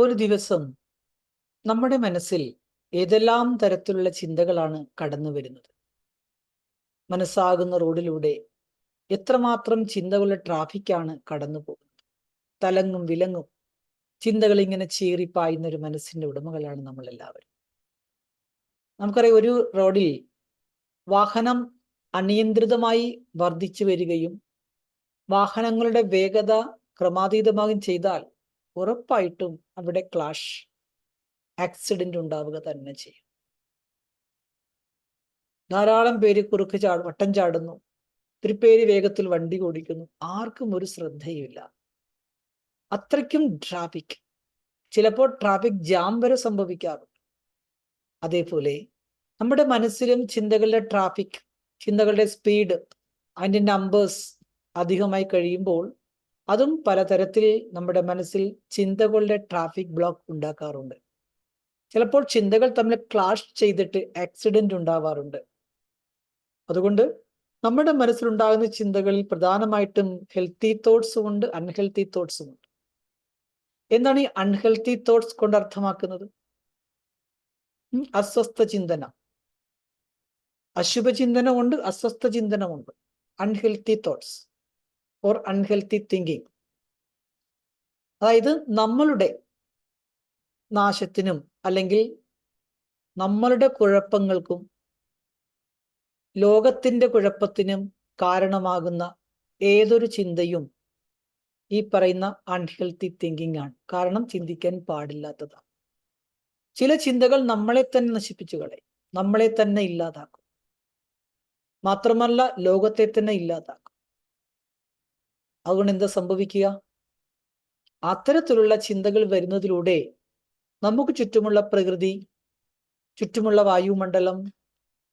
ഒരു ദിവസം നമ്മുടെ മനസ്സിൽ ഏതെല്ലാം തരത്തിലുള്ള ചിന്തകളാണ് കടന്നു വരുന്നത്. മനസ്സാകുന്ന റോഡിലൂടെ എത്രമാത്രം ചിന്തകളുടെ ട്രാഫിക്കാണ് കടന്നു പോകുന്നത്. തലങ്ങും വിലങ്ങും ചിന്തകൾ ഇങ്ങനെ ചീറിപ്പായുന്ന ഒരു മനസ്സിന്റെ ഉടമകളാണ് നമ്മൾ എല്ലാവരും. നമുക്കറിയാം, ഒരു റോഡിൽ വാഹനം അനിയന്ത്രിതമായി വർദ്ധിച്ചു വരികയും വാഹനങ്ങളുടെ വേഗത ക്രമാതീതമാകുകയും ചെയ്താൽ ഉറപ്പായിട്ടും അവിടെ ക്ലാഷ്, ആക്സിഡന്റ് ഉണ്ടാവുക തന്നെ ചെയ്യും. ധാരാളം പേര് വട്ടം ചാടുന്നു, ഒത്തിരി പേര് വേഗത്തിൽ വണ്ടി ഓടിക്കുന്നു, ആർക്കും ഒരു ശ്രദ്ധയുമില്ല. അത്രയ്ക്കും ട്രാഫിക്, ചിലപ്പോൾ ട്രാഫിക് ജാം വരെ സംഭവിക്കാറുണ്ട്. അതേപോലെ നമ്മുടെ മനസ്സിലും ചിന്തകളുടെ ട്രാഫിക്, ചിന്തകളുടെ സ്പീഡ്, അതിൻ്റെ നമ്പേഴ്സ് അധികമായി കഴിയുമ്പോൾ അതും പലതരത്തിൽ നമ്മുടെ മനസ്സിൽ ചിന്തകളുടെ ട്രാഫിക് ബ്ലോക്ക് ഉണ്ടാക്കാറുണ്ട്. ചിലപ്പോൾ ചിന്തകൾ തമ്മിൽ ക്ലാഷ് ചെയ്തിട്ട് ആക്സിഡന്റ് ഉണ്ടാവാറുണ്ട്. അതുകൊണ്ട് നമ്മുടെ മനസ്സിലുണ്ടാകുന്ന ചിന്തകളിൽ പ്രധാനമായിട്ടും ഹെൽത്തി തോട്ട്സും ഉണ്ട്, അൺഹെൽത്തി തോട്ട്സും ഉണ്ട്. എന്താണ് ഈ അൺഹെൽത്തി തോട്ട്സ് കൊണ്ട് അർത്ഥമാക്കുന്നത്? അസ്വസ്ഥ ചിന്തന, അശുഭചിന്തനമുണ്ട്, അസ്വസ്ഥ ചിന്തനമുണ്ട്. Unhealthy thoughts or unhealthy thinking, അതായത് നമ്മളുടെ നാശത്തിനും അല്ലെങ്കിൽ നമ്മളുടെ കുഴപ്പങ്ങൾക്കും ലോകത്തിന്റെ കുഴപ്പത്തിനും കാരണമാകുന്ന ഏതൊരു ചിന്തയും ഈ പറയുന്ന അൺഹെൽത്തി തിങ്കിങ് ആണ്. കാരണം ചിന്തിക്കാൻ പാടില്ലാത്തതാണ്. ചില ചിന്തകൾ നമ്മളെ തന്നെ നശിപ്പിച്ചു കളയും, നമ്മളെ തന്നെ ഇല്ലാതാക്കും, മാത്രമല്ല ലോകത്തെ തന്നെ ഇല്ലാതാക്കും. അതുകൊണ്ട് എന്താ സംഭവിക്കുക? അത്തരത്തിലുള്ള ചിന്തകൾ വരുന്നതിലൂടെ നമുക്ക് ചുറ്റുമുള്ള പ്രകൃതി, ചുറ്റുമുള്ള വായുമണ്ഡലം,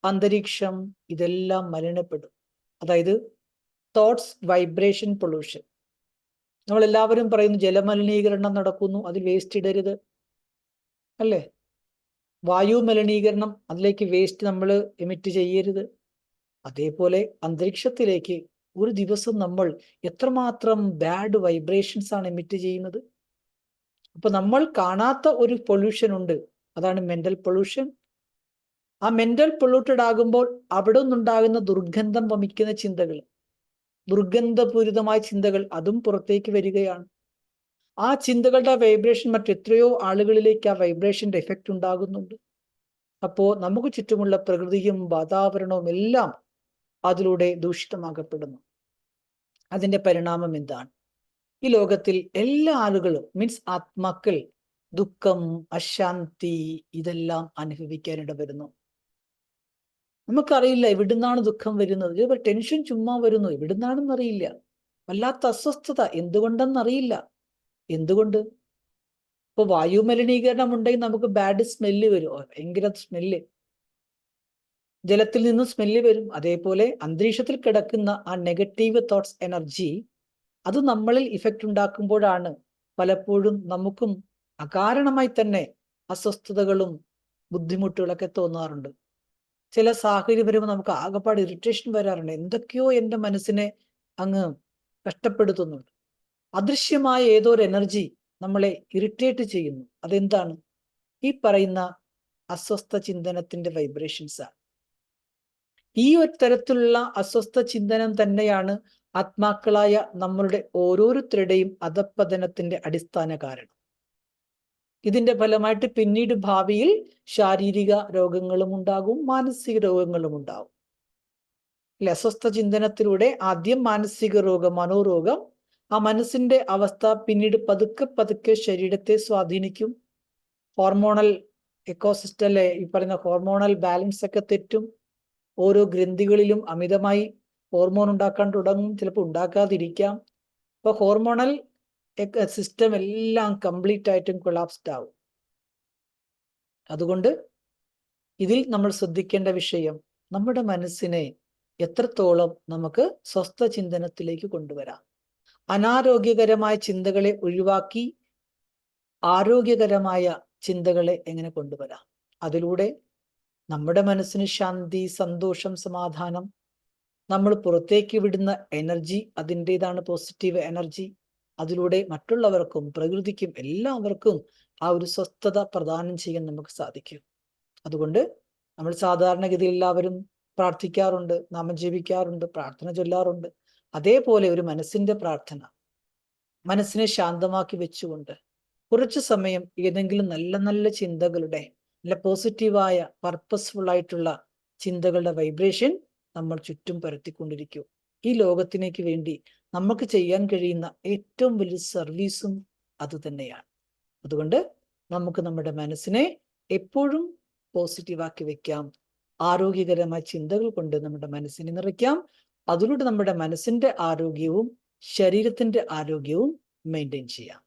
അന്തരീക്ഷം ഇതെല്ലാം മലിനപ്പെടും. അതായത് തോട്ട്സ് വൈബ്രേഷൻ പൊല്യൂഷൻ. നമ്മളെല്ലാവരും പറയുന്നു ജലമലിനീകരണം നടക്കുന്നു, അതിൽ വേസ്റ്റ് ഇടരുത്, അല്ലേ? വായു മലിനീകരണം, അതിലേക്ക് വേസ്റ്റ് നമ്മൾ എമിറ്റ് ചെയ്യരുത്. അതേപോലെ അന്തരീക്ഷത്തിലേക്ക് ഒരു ദിവസം നമ്മൾ എത്രമാത്രം ബാഡ് വൈബ്രേഷൻസ് ആണ് എമിറ്റ് ചെയ്യുന്നത്. അപ്പൊ നമ്മൾ കാണാത്ത ഒരു പൊല്യൂഷൻ ഉണ്ട്, അതാണ് മെന്റൽ പൊല്യൂഷൻ. ആ മെന്റൽ പൊല്യൂട്ടഡ് ആകുമ്പോൾ അവിടെ നിന്നുണ്ടാകുന്ന ദുർഗന്ധം വമിക്കുന്ന ചിന്തകൾ, ദുർഗന്ധപൂരിതമായ ചിന്തകൾ, അതും പുറത്തേക്ക് വരികയാണ്. ആ ചിന്തകളുടെ വൈബ്രേഷൻ മറ്റെത്രയോ ആളുകളിലേക്ക് ആ വൈബ്രേഷന്റെ എഫക്റ്റ് ഉണ്ടാകുന്നുണ്ട്. അപ്പോൾ നമുക്ക് ചുറ്റുമുള്ള പ്രകൃതിയും വാതാവരണവും എല്ലാം അതിലൂടെ ദൂഷിതമാക്കപ്പെടുന്നു. അതിന്റെ പരിണാമം എന്താണ്? ഈ ലോകത്തിൽ എല്ലാ ആളുകളും, മീൻസ് ആത്മാക്കൾ, ദുഃഖം, അശാന്തി ഇതെല്ലാം അനുഭവിക്കാനിട വരുന്നു. നമുക്കറിയില്ല എവിടുന്നാണ് ദുഃഖം വരുന്നത്. ഇതുപോലെ ടെൻഷൻ ചുമ്മാ വരുന്നു, എവിടുന്നാണെന്ന് അറിയില്ല. വല്ലാത്ത അസ്വസ്ഥത, എന്തുകൊണ്ടെന്നറിയില്ല. എന്തുകൊണ്ട്? ഇപ്പൊ വായു മലിനീകരണം ഉണ്ടെങ്കിൽ നമുക്ക് ബാഡ് സ്മെല്ല് വരും, ഭയങ്കര സ്മെല്ല്, ജലത്തിൽ നിന്നും സ്മെല്ല് വരും. അതേപോലെ അന്തരീക്ഷത്തിൽ കിടക്കുന്ന ആ നെഗറ്റീവ് തോട്ട്സ് എനർജി, അത് നമ്മളിൽ ഇഫക്റ്റ് ഉണ്ടാക്കുമ്പോഴാണ് പലപ്പോഴും നമുക്കും അകാരണമായി തന്നെ അസ്വസ്ഥതകളും ബുദ്ധിമുട്ടുകളൊക്കെ തോന്നാറുണ്ട്. ചില സാഹചര്യം വരുമ്പോൾ നമുക്ക് ആകെപ്പാട് ഇറിറ്റേഷൻ വരാറുണ്ട്. എന്തൊക്കെയോ എൻ്റെ മനസ്സിനെ അങ്ങ് കഷ്ടപ്പെടുത്തുന്നുണ്ട്. അദൃശ്യമായ ഏതോ ഒരു എനർജി നമ്മളെ ഇറിറ്റേറ്റ് ചെയ്യുന്നു. അതെന്താണ്? ഈ പറയുന്ന അസ്വസ്ഥ ചിന്തനത്തിന്റെ വൈബ്രേഷൻസ് ആണ്. ഈ ഒരു തരത്തിലുള്ള അസ്വസ്ഥ ചിന്തനം തന്നെയാണ് ആത്മാക്കളായ നമ്മളുടെ ഓരോരുത്തരുടെയും അധപ്പതനത്തിന്റെ അടിസ്ഥാന കാരണം. ഇതിന്റെ ഫലമായിട്ട് പിന്നീട് ഭാവിയിൽ ശാരീരിക രോഗങ്ങളും ഉണ്ടാകും, മാനസിക രോഗങ്ങളും ഉണ്ടാകും. അസ്വസ്ഥ ചിന്തനത്തിലൂടെ ആദ്യം മാനസിക രോഗം, മനോരോഗം, ആ മനസ്സിന്റെ അവസ്ഥ പിന്നീട് പതുക്കെ പതുക്കെ ശരീരത്തെ സ്വാധീനിക്കും. ഹോർമോണൽ എക്കോസിസ്റ്റം, ഈ പറയുന്ന ഹോർമോണൽ ബാലൻസ് ഒക്കെ തെറ്റും. ഓരോ ഗ്രന്ഥികളിലും അമിതമായി ഹോർമോൺ ഉണ്ടാക്കാൻ തുടങ്ങും, ചിലപ്പോൾ ഉണ്ടാക്കാതിരിക്കാം. അപ്പൊ ഹോർമോണൽ സിസ്റ്റം എല്ലാം കംപ്ലീറ്റ് ആയിട്ടും കൊളാപ്സ്ഡ് ആവും. അതുകൊണ്ട് ഇതിൽ നമ്മൾ ശ്രദ്ധിക്കേണ്ട വിഷയം, നമ്മുടെ മനസ്സിനെ എത്രത്തോളം നമുക്ക് സ്വസ്ഥ ചിന്തനത്തിലേക്ക് കൊണ്ടുവരാം. അനാരോഗ്യകരമായ ചിന്തകളെ ഒഴിവാക്കി ആരോഗ്യകരമായ ചിന്തകളെ എങ്ങനെ കൊണ്ടുവരാം? അതിലൂടെ നമ്മുടെ മനസ്സിന് ശാന്തി, സന്തോഷം, സമാധാനം, നമ്മൾ പുറത്തേക്ക് വിടുന്ന എനർജി അതിൻ്റെതാണ് പോസിറ്റീവ് എനർജി, അതിലൂടെ മറ്റുള്ളവർക്കും പ്രകൃതിക്കും എല്ലാവർക്കും ആ ഒരു സ്വസ്ഥത പ്രദാനം ചെയ്യാൻ നമുക്ക് സാധിക്കും. അതുകൊണ്ട് നമ്മൾ സാധാരണഗതിയിൽ എല്ലാവരും പ്രാർത്ഥിക്കാറുണ്ട്, നാമം ജപിക്കാറുണ്ട്, പ്രാർത്ഥന ചൊല്ലാറുണ്ട്. അതേപോലെ ഒരു മനസ്സിന്റെ പ്രാർത്ഥന, മനസ്സിനെ ശാന്തമാക്കി വെച്ചുകൊണ്ട് കുറച്ചു സമയം ഏതെങ്കിലും നല്ല നല്ല ചിന്തകളുടെ, നല്ല പോസിറ്റീവായ പർപ്പസ്ഫുൾ ആയിട്ടുള്ള ചിന്തകളുടെ വൈബ്രേഷൻ നമ്മൾ ചുറ്റും പരത്തിക്കൊണ്ടിരിക്കും. ഈ ലോകത്തിലേക്ക് വേണ്ടി നമുക്ക് ചെയ്യാൻ കഴിയുന്ന ഏറ്റവും വലിയ സർവീസും അത് തന്നെയാണ്. അതുകൊണ്ട് നമുക്ക് നമ്മുടെ മനസ്സിനെ എപ്പോഴും പോസിറ്റീവാക്കി വെക്കാം. ആരോഗ്യകരമായ ചിന്തകൾ കൊണ്ട് നമ്മുടെ മനസ്സിനെ നിറയ്ക്കാം. അതിലൂടെ നമ്മുടെ മനസ്സിന്റെ ആരോഗ്യവും ശരീരത്തിന്റെ ആരോഗ്യവും മെയിൻറ്റെയിൻ ചെയ്യാം.